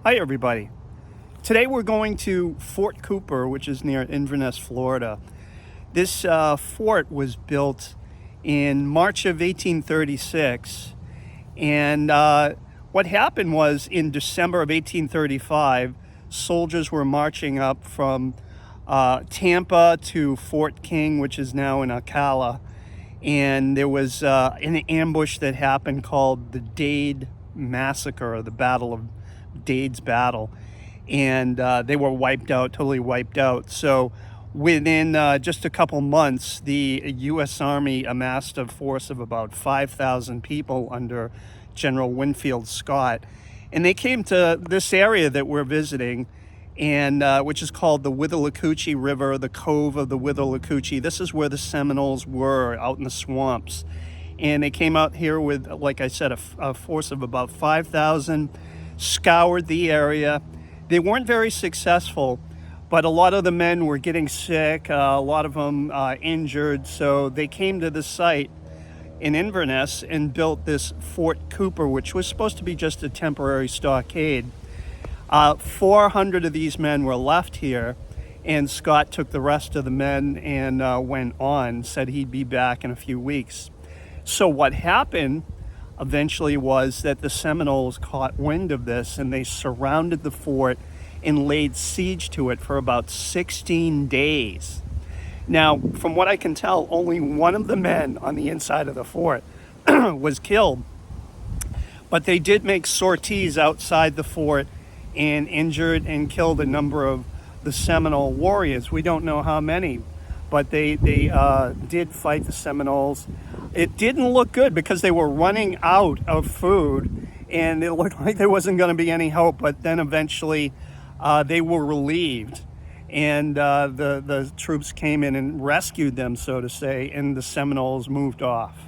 Hi everybody. Today we're going to Fort Cooper, which is near Inverness, Florida. This fort was built in March of 1836, and what happened was in December of 1835, soldiers were marching up from Tampa to Fort King, which is now in Ocala, and there was an ambush that happened called the Dade Massacre, or the Battle of Dade's Battle, and they were wiped out, totally wiped out. So within just a couple months, the U.S. Army amassed a force of about 5,000 people under General Winfield Scott, and they came to this area that we're visiting, and which is called the Withlacoochee River, the Cove of the Withlacoochee. This is where the Seminoles were, out in the swamps, and they came out here with, like I said, a force of about 5,000. Scoured the area. They weren't very successful, but a lot of the men were getting sick, a lot of them injured, so they came to the site in Inverness and built this Fort Cooper, which was supposed to be just a temporary stockade. 400 of these men were left here, and Scott took the rest of the men and went on, said he'd be back in a few weeks. So what happened eventually was that the Seminoles caught wind of this, and they surrounded the fort and laid siege to it for about 16 days. Now, from what I can tell, only one of the men on the inside of the fort was killed, but they did make sorties outside the fort and injured and killed a number of the Seminole warriors. We don't know how many, but they did fight the Seminoles. It didn't look good because they were running out of food, and it looked like there wasn't going to be any hope. But then eventually they were relieved, and the troops came in and rescued them, so to say, and the Seminoles moved off.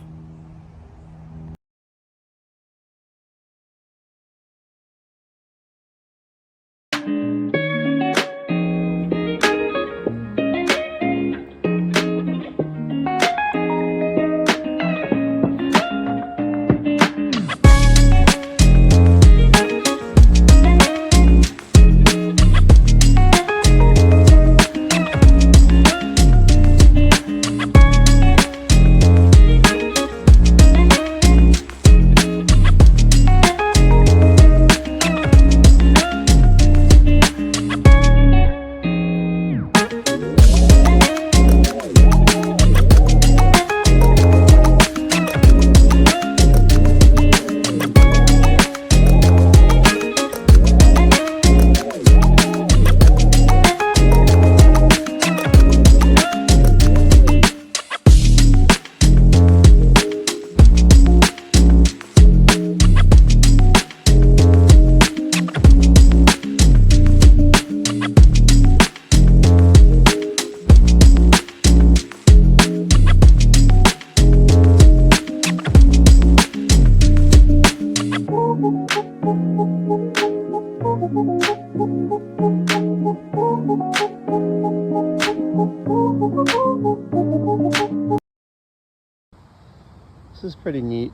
This is pretty neat.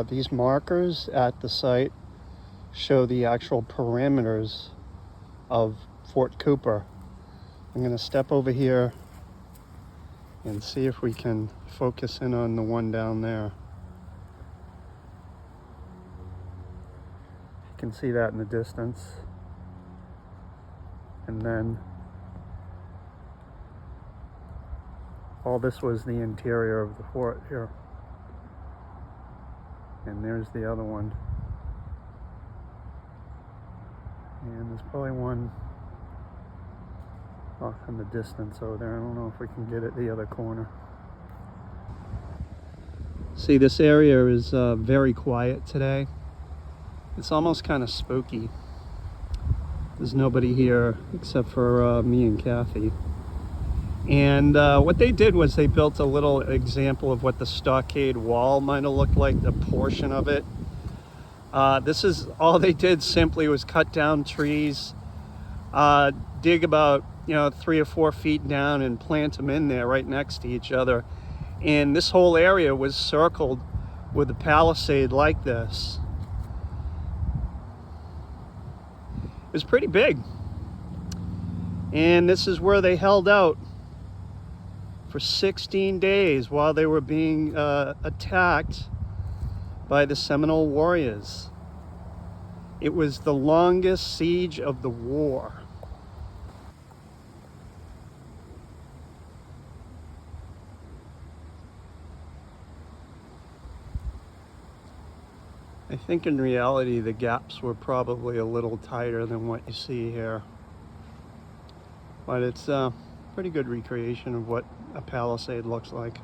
These markers at the site show the actual parameters of Fort Cooper. I'm going to step over here and see if we can focus in on the one down there. You can see that in the distance. And then all this was the interior of the fort here. And there's the other one. And there's probably one off in the distance over there. I don't know if we can get at the other corner. See, this area is very quiet today. It's almost kind of spooky. There's nobody here except for me and Kathy. And what they did was they built a little example of what the stockade wall might have looked like, the portion of it. This is all they did simply was cut down trees, dig about 3 or 4 feet down and plant them in there right next to each other. And this whole area was circled with a palisade like this. was pretty big. And this is where they held out for 16 days while they were being attacked by the Seminole warriors. It was the longest siege of the war. I think in reality the gaps were probably a little tighter than what you see here. But it's a pretty good recreation of what a palisade looks like.